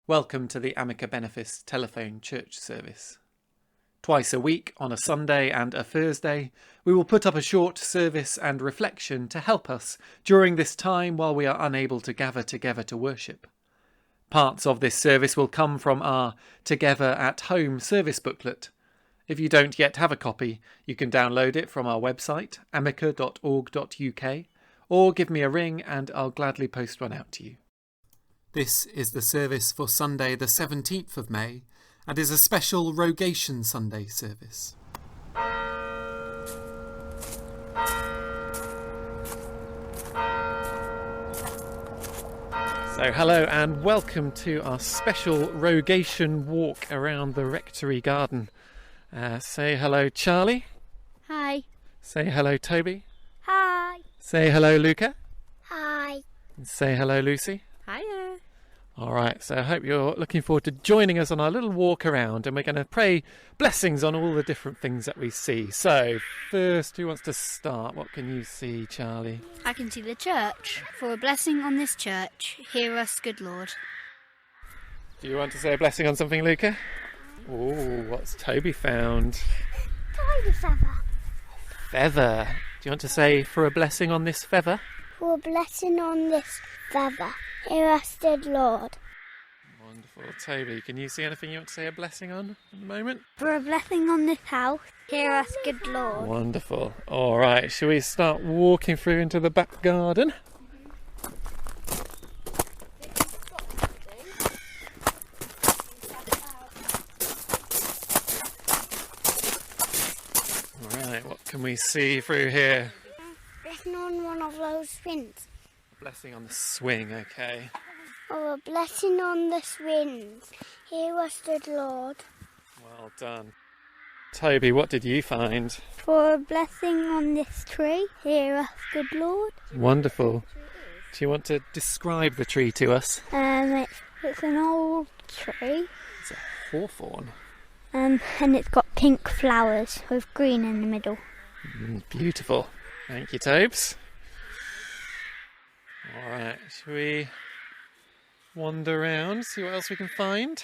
Welcome to the AMICA Benefice telephone church service. Twice a week, on a Sunday and a Thursday, we will put up a short service and reflection to help us during this time while we are unable to gather together to worship. Parts of this service will come from our Together at Home service booklet. If you don't yet have a copy, you can download it from our website, amica.org.uk, or give me a ring and I'll gladly post one out to you. This is the service for Sunday the 17th of May and is a special Rogation Sunday service. So hello and welcome to our special Rogation walk around the Rectory garden. Say hello Charlie. Hi. Say hello Toby. Hi. Say hello Luca. Hi. And say hello Lucy. Hiya. Alright, so I hope you're looking forward to joining us on our little walk around, and we're going to pray blessings on all the different things that we see. So, first, who wants to start? What can you see, Charlie? I can see the church. For a blessing on this church, hear us, good Lord. Do you want to say a blessing on something, Luca? Oh, what's Toby found? Tiny feather. Feather. Do you want to say for a blessing on this feather? For a blessing on this feather, hear us, good Lord. Wonderful. Toby, can you see anything you want to say a blessing on at the moment? For a blessing on this house, hear us, good Lord. Wonderful. All right, shall we start walking through into the back garden? All right, what can we see through here? Blessing on one of those swings. Blessing on the swing, okay. For a blessing on the swings, hear us, good Lord. Well done. Toby, what did you find? For a blessing on this tree, hear us, good Lord. Wonderful. Do you want to describe the tree to us? It's an old tree. It's a hawthorn. And it's got pink flowers with green in the middle. Beautiful. Thank you, Tobes. All right, shall we wander around, see what else we can find?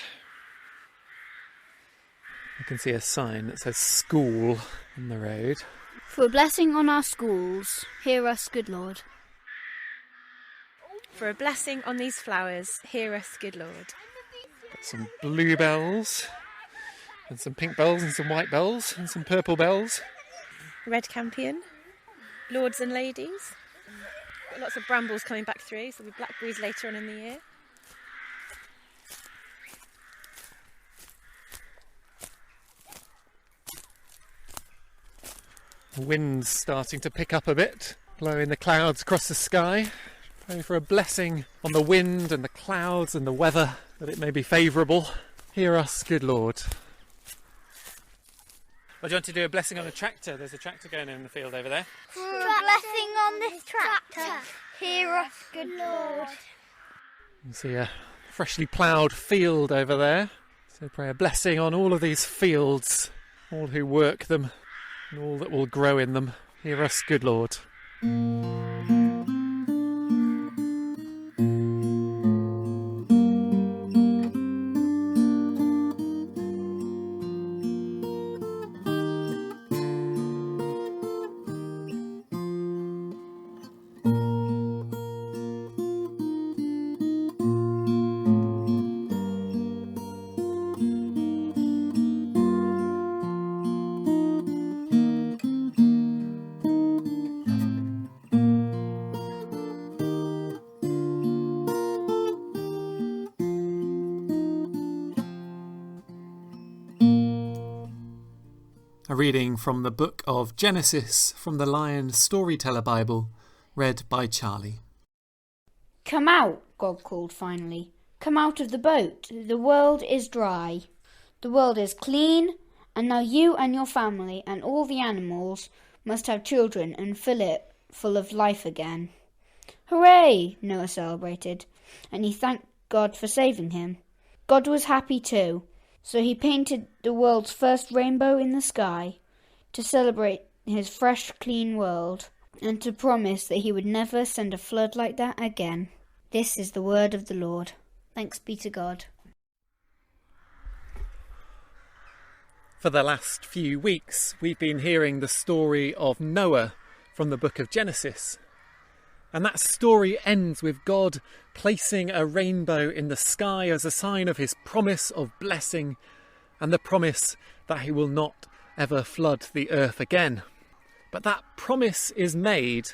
I can see a sign that says school on the road. For a blessing on our schools, hear us, good Lord. For a blessing on these flowers, hear us, good Lord. Got some blue bells, and some pink bells, and some white bells, and some purple bells. Red campion, lords and ladies. Got lots of brambles coming back through, so there'll be blackberries later on in the year. The wind's starting to pick up a bit, blowing the clouds across the sky. Praying for a blessing on the wind and the clouds and the weather, that it may be favourable. Hear us, good Lord. Well, do you want to do a blessing on a tractor? There's a tractor going in the field over there. For a blessing on this tractor, hear us, good Lord. You see a freshly ploughed field over there. So pray a blessing on all of these fields, all who work them, and all that will grow in them. Hear us, good Lord. A reading from the book of Genesis from the Lion Storyteller Bible, read by Charlie. Come out, God called finally. Come out of the boat. The world is dry. The world is clean, and now you and your family and all the animals must have children and fill it full of life again. Hooray! Noah celebrated, and he thanked God for saving him. God was happy too. So he painted the world's first rainbow in the sky to celebrate his fresh, clean world and to promise that he would never send a flood like that again. This is the word of the Lord. Thanks be to God. For the last few weeks, we've been hearing the story of Noah from the book of Genesis. And that story ends with God placing a rainbow in the sky as a sign of his promise of blessing and the promise that he will not ever flood the earth again. But that promise is made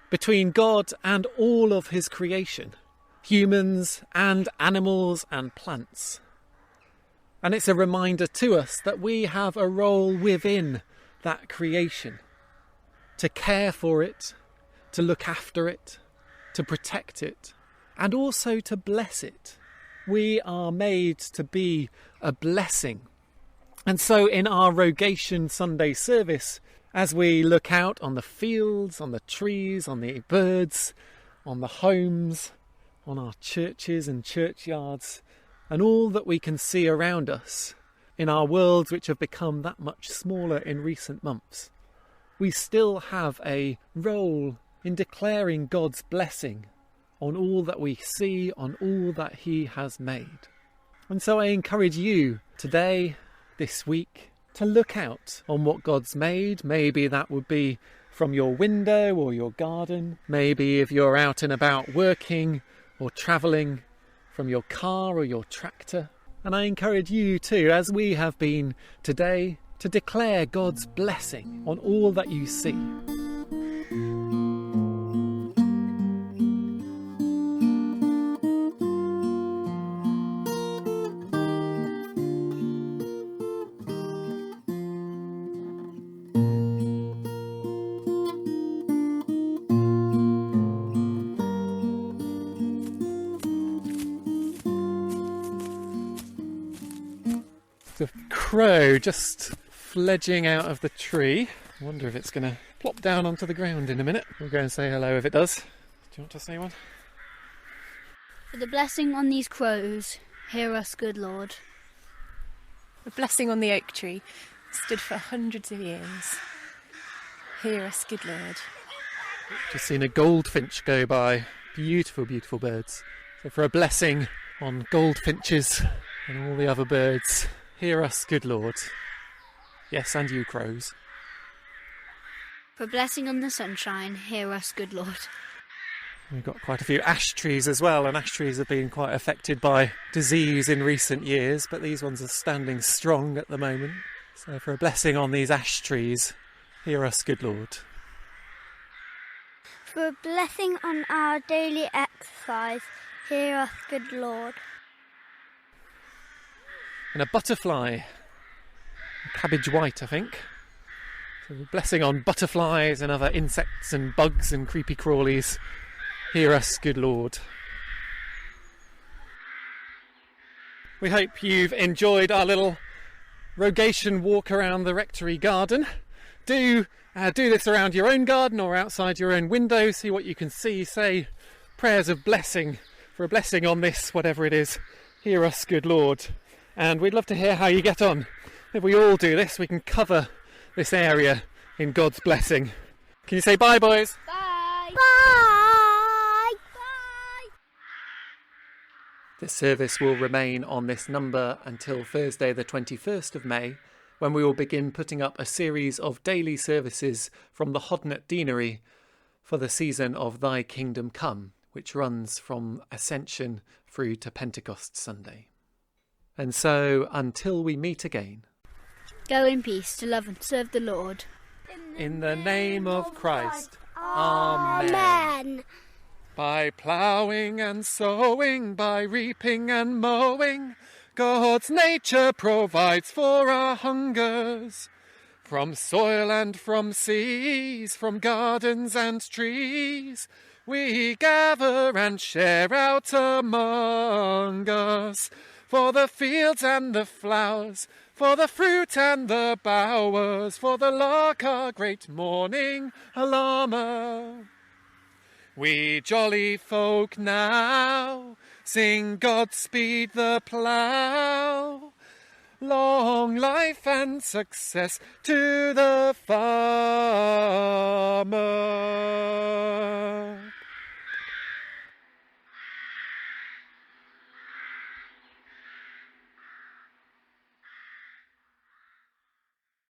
between God and all of his creation, humans and animals and plants. And it's a reminder to us that we have a role within that creation, to care for it, to look after it, to protect it, and also to bless it. We are made to be a blessing. And so in our Rogation Sunday service, as we look out on the fields, on the trees, on the birds, on the homes, on our churches and churchyards, and all that we can see around us in our worlds which have become that much smaller in recent months, we still have a role in declaring God's blessing on all that we see, on all that he has made. And so I encourage you today, this week, to look out on what God's made. Maybe that would be from your window or your garden. Maybe if you're out and about working or travelling, from your car or your tractor. And I encourage you too, as we have been today, to declare God's blessing on all that you see. The crow just fledging out of the tree. I wonder if it's going to plop down onto the ground in a minute. We'll go and say hello if it does. Do you want to say one? For the blessing on these crows, hear us, good Lord. The blessing on the oak tree stood for hundreds of years. Hear us, good Lord. Just seen a goldfinch go by. Beautiful, beautiful birds. So for a blessing on goldfinches and all the other birds, hear us, good Lord. Yes, and you crows. For blessing on the sunshine, hear us, good Lord. We've got quite a few ash trees as well, and ash trees have been quite affected by disease in recent years, but these ones are standing strong at the moment. So for a blessing on these ash trees, hear us, good Lord. For a blessing on our daily exercise, hear us, good Lord. And a butterfly, cabbage white, I think. So a blessing on butterflies and other insects and bugs and creepy crawlies. Hear us, good Lord. We hope you've enjoyed our little Rogation walk around the Rectory garden. Do this around your own garden or outside your own window. See what you can see. Say prayers of blessing for a blessing on this, whatever it is. Hear us, good Lord. And we'd love to hear how you get on. If we all do this, we can cover this area in God's blessing. Can you say bye, boys? Bye. Bye. Bye. This service will remain on this number until Thursday the 21st of May, when we will begin putting up a series of daily services from the Hodnet Deanery for the season of Thy Kingdom Come, which runs from Ascension through to Pentecost Sunday. And so, until we meet again, Go in peace to love and serve the Lord. in the name of Christ, Amen. Amen. By ploughing and sowing, by reaping and mowing, God's nature provides for our hungers. From soil and from seas, from gardens and trees, we gather and share out among us. For the fields and the flowers, for the fruit and the bowers, for the lark our great morning alarmer. We jolly folk now sing Godspeed the plough. Long life and success to the farmer.